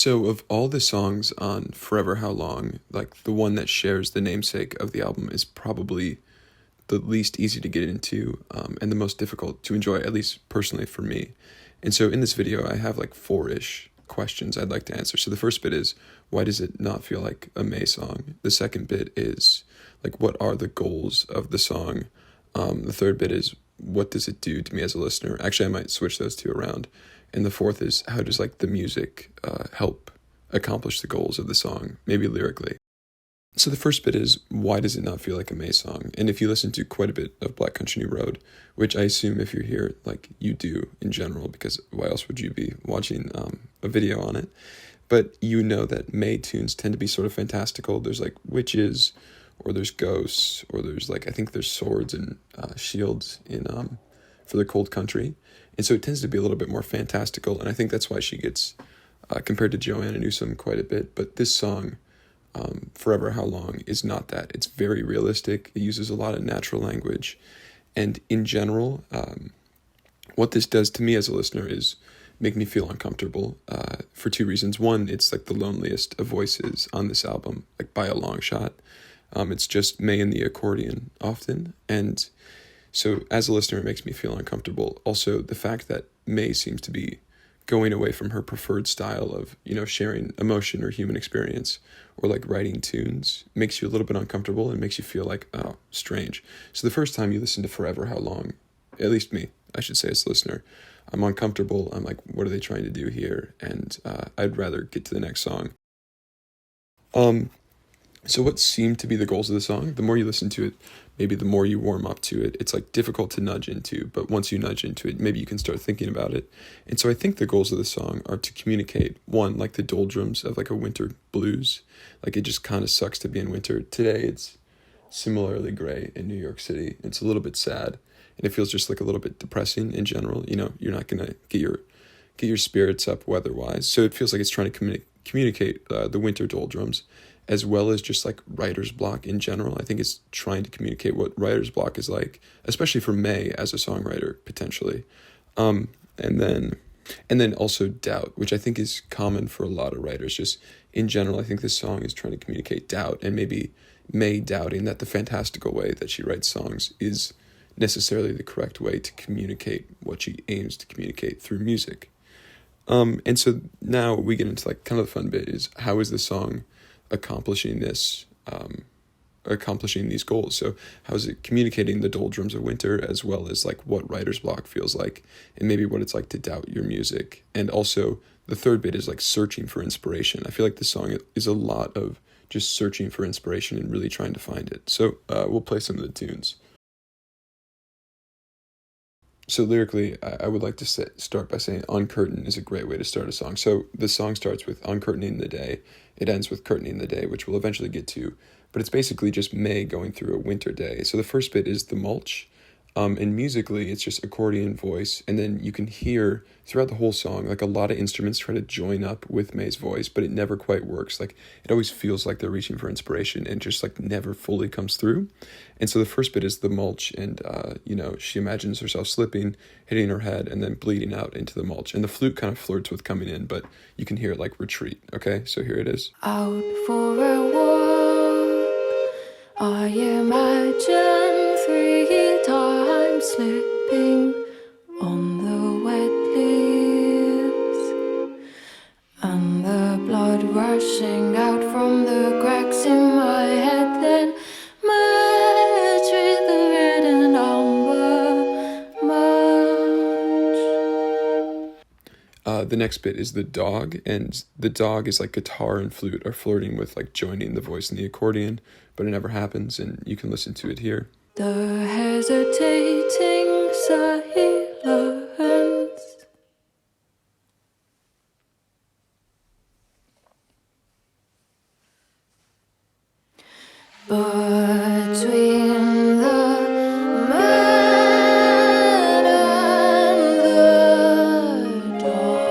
So, of all the songs on Forever Howlong, like the one that shares the namesake of the album is probably the least easy to get into and the most difficult to enjoy, at least personally for me. And so, in this video, I have like four-ish questions I'd like to answer. So, the first bit is, why does it not feel like a May song? The second bit is, like, what are the goals of the song? The third bit is, what does it do to me as a listener? Actually, I might switch those two around. And the fourth is, how does like the music help accomplish the goals of the song, maybe lyrically? So the first bit is, why does it not feel like a May song? And if you listen to quite a bit of Black Country New Road, which I assume if you're here, like you do in general, because why else would you be watching a video on it? But you know that May tunes tend to be sort of fantastical. There's like witches, or there's ghosts, or there's like, I think there's swords and shields in for the cold country. And so it tends to be a little bit more fantastical, and I think that's why she gets compared to Joanna Newsom quite a bit. But this song, Forever Howlong, is not that. It's very realistic. It uses a lot of natural language. And in general, what this does to me as a listener is make me feel uncomfortable for two reasons. One, it's like the loneliest of voices on this album, like by a long shot. It's just May and the accordion often. And so as a listener, it makes me feel uncomfortable. Also, the fact that May seems to be going away from her preferred style of, sharing emotion or human experience or like writing tunes makes you a little bit uncomfortable and makes you feel like, oh, strange. So the first time you listen to Forever Howlong, at least me, I should say as a listener, I'm uncomfortable. I'm like, what are they trying to do here? And I'd rather get to the next song. So what seemed to be the goals of the song, the more you listen to it, maybe the more you warm up to it. It's like difficult to nudge into, but once you nudge into it, maybe you can start thinking about it. And so I think the goals of the song are to communicate, one, like the doldrums of like a winter blues. Like it just kind of sucks to be in winter. Today it's similarly gray in New York City. It's a little bit sad, and it feels just like a little bit depressing in general. You're not going to get your spirits up weather-wise. So it feels like it's trying to communicate the winter doldrums, as well as just like writer's block in general. I think it's trying to communicate what writer's block is like, especially for May as a songwriter, potentially. And then also doubt, which I think is common for a lot of writers. Just in general, I think this song is trying to communicate doubt, and maybe May doubting that the fantastical way that she writes songs is necessarily the correct way to communicate what she aims to communicate through music. And so now we get into like kind of the fun bit is, how is the song accomplishing these goals? So how is it communicating the doldrums of winter, as well as like what writer's block feels like, and maybe what it's like to doubt your music? And also the third bit is like searching for inspiration. I feel like the song is a lot of just searching for inspiration and really trying to find it. So we'll play some of the tunes. So lyrically, I would like to start by saying uncurtain is a great way to start a song. So the song starts with uncurtaining the day. It ends with curtaining the day, which we'll eventually get to. But it's basically just May going through a winter day. So the first bit is the mulch. And musically, it's just accordion voice. And then you can hear throughout the whole song, like a lot of instruments try to join up with May's voice, but it never quite works. Like it always feels like they're reaching for inspiration and just like never fully comes through. And so the first bit is the mulch, and, she imagines herself slipping, hitting her head, and then bleeding out into the mulch. And the flute kind of flirts with coming in, but you can hear it like retreat. Okay, so here it is. Out for a walk, I imagine 3 times slipping on the wet leaves, and the blood rushing out from the cracks in my head, then merge with the red and amber mulch. The next bit is the dog, and the dog is like guitar and flute are flirting with like joining the voice in the accordion, but it never happens, and you can listen to it here. The hesitating silence, between the man and the dog,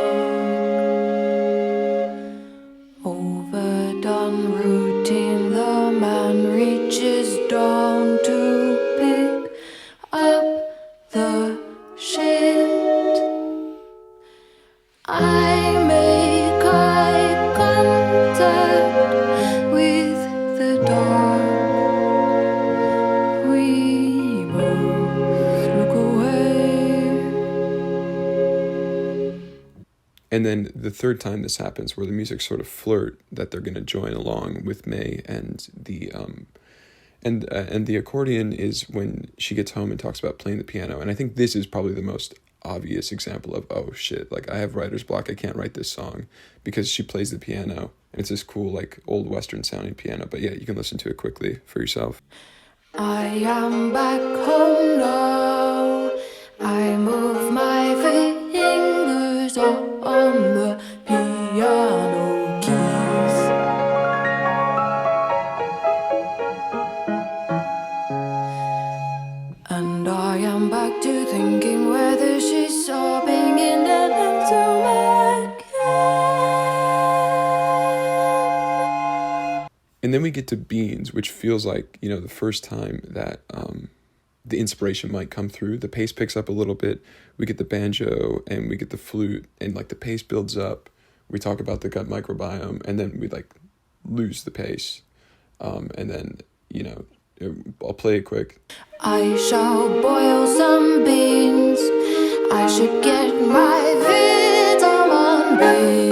overdone routine, the man reaches down to pick up the And then the third time this happens, where the music sort of flirt that they're going to join along with May, and the accordion is when she gets home and talks about playing the piano. And I think this is probably the most obvious example of, oh shit, like I have writer's block, I can't write this song, because she plays the piano and it's this cool like old Western sounding piano. But yeah, you can listen to it quickly for yourself. I am back home now. I move my fingers on the piano keys. And I am back to thinking whether she's sobbing in the little again. And then we get to Beans, which feels like, you know, the first time that the inspiration might come through. The pace picks up a little bit. We get the banjo and we get the flute, and like the pace builds up. We talk about the gut microbiome, and then we like lose the pace. And then, you know, I'll play it quick. I shall boil some beans. I should get my vitamin B.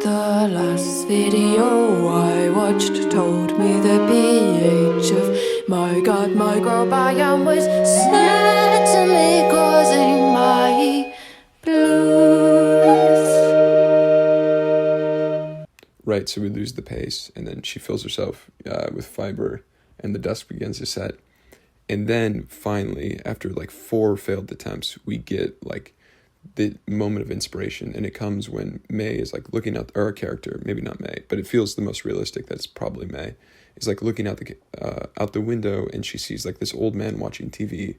The last video I watched told me the pH of my gut microbiome was certainly causing my blues. Right, so we lose the pace, and then she fills herself with fiber, and the dust begins to set. And then finally, after like 4 failed attempts, we get like the moment of inspiration, and it comes when May is like looking out, or our character, maybe not May, but it feels the most realistic that it's probably May, is like looking out the window, and she sees like this old man watching TV,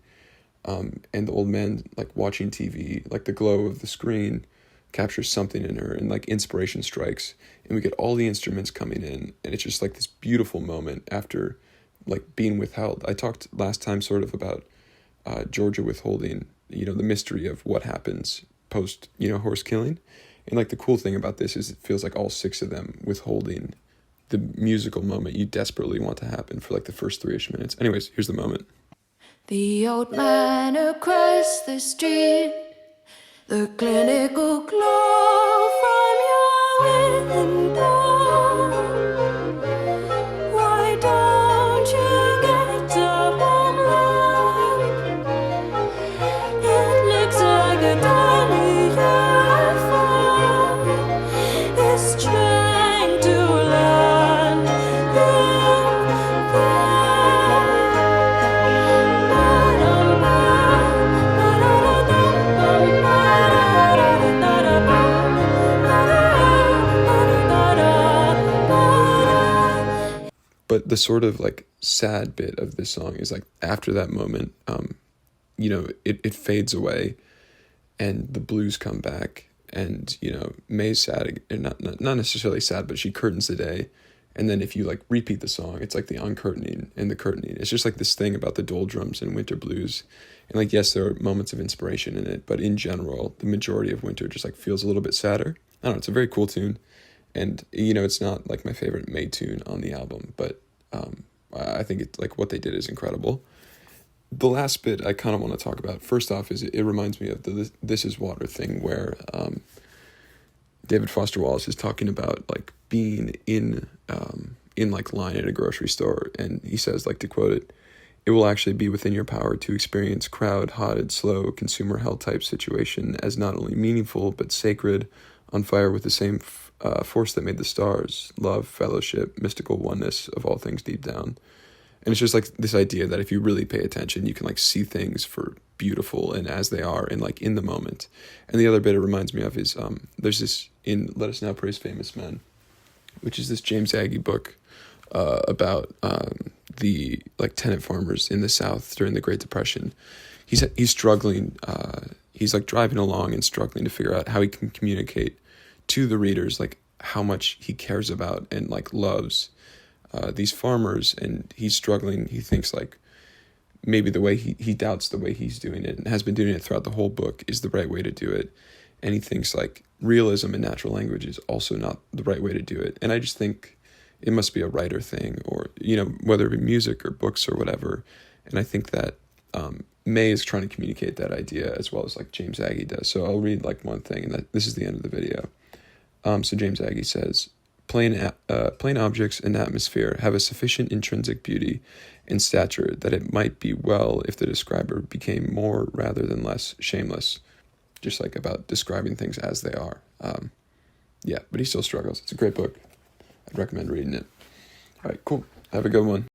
and the old man like watching TV, like the glow of the screen captures something in her, and like inspiration strikes, and we get all the instruments coming in, and it's just like this beautiful moment after like being withheld. I talked last time sort of about Georgia withholding, you know, the mystery of what happens post, you know, horse killing. And like the cool thing about this is it feels like all 6 of them withholding the musical moment you desperately want to happen for like the first 3-ish minutes. Anyways, here's the moment. The old man across the street, the clinical glow from your window. Why don't you get up and run? It looks like a tiny UFO is trying to land But the sort of like sad bit of this song is like after that moment, you know, it fades away, and the blues come back, and you know, May's sad, and not necessarily sad, but she curtains the day. And then if you like repeat the song, it's like the uncurtaining and the curtaining. It's just like this thing about the doldrums and winter blues. And like, yes, there are moments of inspiration in it, but in general, the majority of winter just like feels a little bit sadder. I don't know, it's a very cool tune. And, you know, it's not like my favorite May tune on the album, but I think it's like what they did is incredible. The last bit I kind of want to talk about, first off, is it reminds me of the This Is Water thing, where David Foster Wallace is talking about like being in like line at a grocery store, and he says, like, to quote it, "It will actually be within your power to experience crowd-hotted, slow, consumer hell type situation as not only meaningful but sacred, on fire with the same force that made the stars, love, fellowship, mystical oneness of all things deep down." And it's just like this idea that if you really pay attention, you can like see things for beautiful and as they are, and like in the moment. And the other bit it reminds me of is there's this in Let Us Now Praise Famous Men, which is this James Agee book about the like tenant farmers in the South during the Great Depression. He's struggling. He's like driving along and struggling to figure out how he can communicate to the readers like how much he cares about and like loves these farmers, and he's struggling. He thinks like maybe the way he doubts the way he's doing it, and has been doing it throughout the whole book, is the right way to do it. And he thinks like realism in natural language is also not the right way to do it. And I just think it must be a writer thing, or, you know, whether it be music or books or whatever. And I think that May is trying to communicate that idea as well as like James Agee does. So I'll read like one thing, and this is the end of the video. So James Agee says, plain objects in atmosphere have a sufficient intrinsic beauty and stature that it might be well if the describer became more rather than less shameless, just like about describing things as they are. Yeah, but he still struggles. It's a great book. I'd recommend reading it. All right, cool. Have a good one.